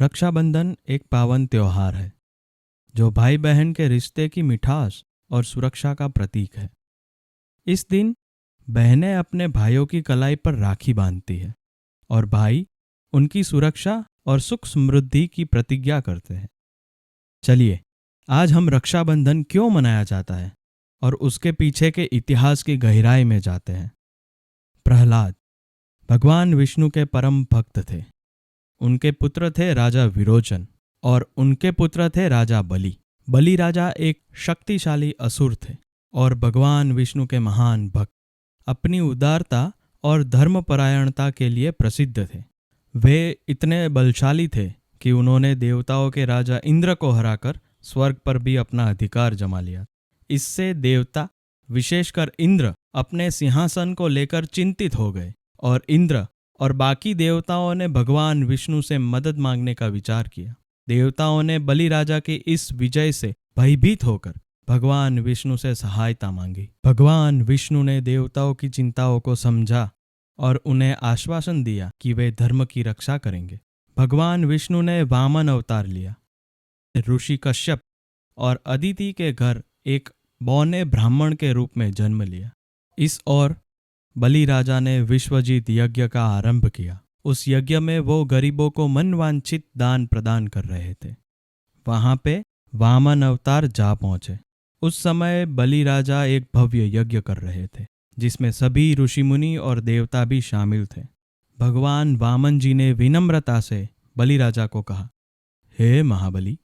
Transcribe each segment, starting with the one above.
रक्षाबंधन एक पावन त्योहार है जो भाई बहन के रिश्ते की मिठास और सुरक्षा का प्रतीक है। इस दिन बहनें अपने भाइयों की कलाई पर राखी बांधती है और भाई उनकी सुरक्षा और सुख समृद्धि की प्रतिज्ञा करते हैं। चलिए, आज हम रक्षाबंधन क्यों मनाया जाता है और उसके पीछे के इतिहास की गहराई में जाते हैं। प्रहलाद भगवान विष्णु के परम भक्त थे। उनके पुत्र थे राजा विरोचन और उनके पुत्र थे राजा बलि। बलि राजा एक शक्तिशाली असुर थे और भगवान विष्णु के महान भक्त। अपनी उदारता और धर्मपरायणता के लिए प्रसिद्ध थे। वे इतने बलशाली थे कि उन्होंने देवताओं के राजा इंद्र को हराकर स्वर्ग पर भी अपना अधिकार जमा लिया। इससे देवता, विशेषकर इंद्र, अपने सिंहासन को लेकर चिंतित हो गए और इंद्र और बाकी देवताओं ने भगवान विष्णु से मदद मांगने का विचार किया। देवताओं ने बलि राजा की इस विजय से भयभीत होकर भगवान विष्णु से सहायता मांगी। भगवान विष्णु ने देवताओं की चिंताओं को समझा और उन्हें आश्वासन दिया कि वे धर्म की रक्षा करेंगे। भगवान विष्णु ने वामन अवतार लिया। ऋषि कश्यप और अदिति के घर एक बौने ब्राह्मण के रूप में जन्म लिया। इस ओर बलि राजा ने विश्वजीत यज्ञ का आरंभ किया। उस यज्ञ में वो गरीबों को मनवांछित दान प्रदान कर रहे थे। वहां पे वामन अवतार जा पहुंचे। उस समय बलि राजा एक भव्य यज्ञ कर रहे थे जिसमें सभी ऋषि मुनि और देवता भी शामिल थे। भगवान वामन जी ने विनम्रता से बलि राजा को कहा, हे महाबली,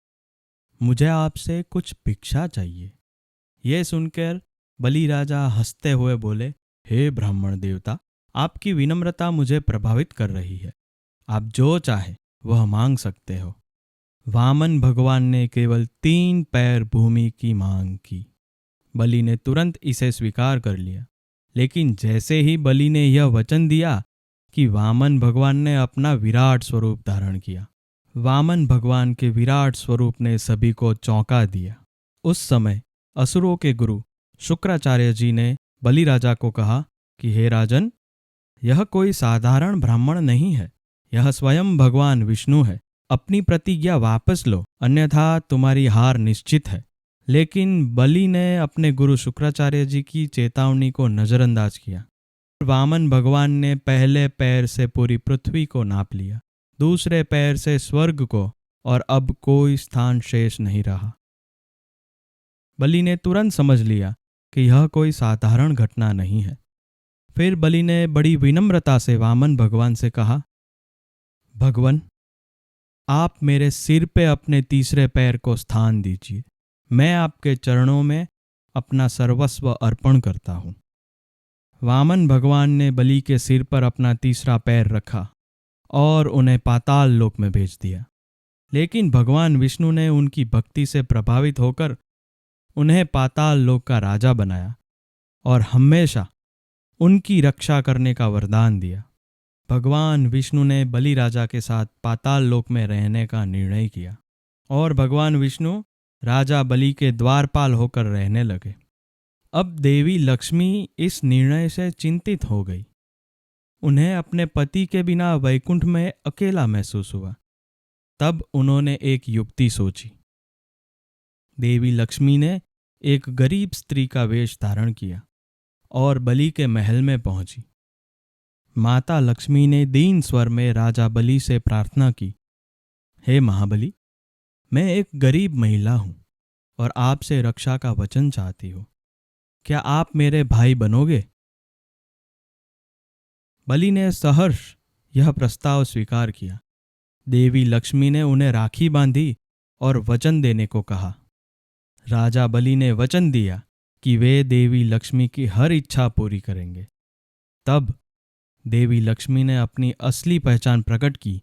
मुझे आपसे कुछ भिक्षा चाहिए। ये सुनकर बलि राजा हंसते हुए बोले, हे ब्राह्मण देवता, आपकी विनम्रता मुझे प्रभावित कर रही है। आप जो चाहे वह मांग सकते हो। वामन भगवान ने केवल 3 पैर भूमि की मांग की। बलि ने तुरंत इसे स्वीकार कर लिया। लेकिन जैसे ही बलि ने यह वचन दिया कि वामन भगवान ने अपना विराट स्वरूप धारण किया। वामन भगवान के विराट स्वरूप ने सभी को चौंका दिया। उस समय असुरों के गुरु शुक्राचार्य जी ने बलि राजा को कहा कि हे राजन, यह कोई साधारण ब्राह्मण नहीं है, यह स्वयं भगवान विष्णु है। अपनी प्रतिज्ञा वापस लो, अन्यथा तुम्हारी हार निश्चित है। लेकिन बलि ने अपने गुरु शुक्राचार्य जी की चेतावनी को नजरअंदाज किया। वामन भगवान ने पहले पैर से पूरी पृथ्वी को नाप लिया, दूसरे पैर से स्वर्ग को, और अब कोई स्थान शेष नहीं रहा। बलि ने तुरंत समझ लिया कि यह कोई साधारण घटना नहीं है। फिर बलि ने बड़ी विनम्रता से वामन भगवान से कहा, भगवान, आप मेरे सिर पे अपने तीसरे पैर को स्थान दीजिए। मैं आपके चरणों में अपना सर्वस्व अर्पण करता हूँ। वामन भगवान ने बलि के सिर पर अपना तीसरा पैर रखा और उन्हें पाताल लोक में भेज दिया। लेकिन भगवान विष्णु ने उनकी भक्ति से प्रभावित होकर उन्हें पाताल लोक का राजा बनाया और हमेशा उनकी रक्षा करने का वरदान दिया। भगवान विष्णु ने बलि राजा के साथ पाताल लोक में रहने का निर्णय किया और भगवान विष्णु राजा बलि के द्वारपाल होकर रहने लगे। अब देवी लक्ष्मी इस निर्णय से चिंतित हो गई। उन्हें अपने पति के बिना वैकुंठ में अकेला महसूस हुआ। तब उन्होंने एक युक्ति सोची। देवी लक्ष्मी ने एक गरीब स्त्री का वेश धारण किया और बलि के महल में पहुंची। माता लक्ष्मी ने दीन स्वर में राजा बलि से प्रार्थना की, हे महाबली, मैं एक गरीब महिला हूं और आपसे रक्षा का वचन चाहती हूं। क्या आप मेरे भाई बनोगे? बलि ने सहर्ष यह प्रस्ताव स्वीकार किया। देवी लक्ष्मी ने उन्हें राखी बांधी और वचन देने को कहा। राजा बलि ने वचन दिया कि वे देवी लक्ष्मी की हर इच्छा पूरी करेंगे। तब देवी लक्ष्मी ने अपनी असली पहचान प्रकट की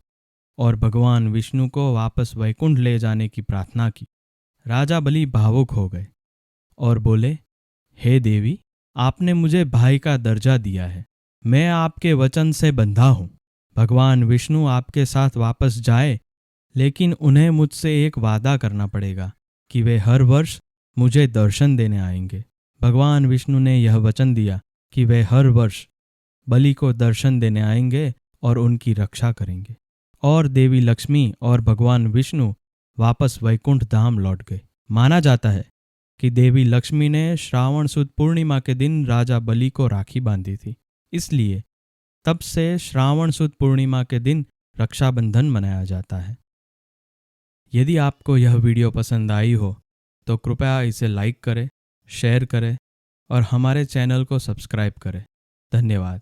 और भगवान विष्णु को वापस वैकुंठ ले जाने की प्रार्थना की। राजा बलि भावुक हो गए और बोले, हे देवी, आपने मुझे भाई का दर्जा दिया है। मैं आपके वचन से बंधा हूँ। भगवान विष्णु आपके साथ वापस जाए, लेकिन उन्हें मुझसे एक वादा करना पड़ेगा कि वे हर वर्ष मुझे दर्शन देने आएंगे। भगवान विष्णु ने यह वचन दिया कि वे हर वर्ष बलि को दर्शन देने आएंगे और उनकी रक्षा करेंगे। और देवी लक्ष्मी और भगवान विष्णु वापस वैकुंठ धाम लौट गए। माना जाता है कि देवी लक्ष्मी ने श्रावण सुद पूर्णिमा के दिन राजा बलि को राखी बांधी थी, इसलिए तब से श्रावण सुद पूर्णिमा के दिन रक्षाबंधन मनाया जाता है। यदि आपको यह वीडियो पसंद आई हो तो कृपया इसे लाइक करें, शेयर करें और हमारे चैनल को सब्सक्राइब करें। धन्यवाद।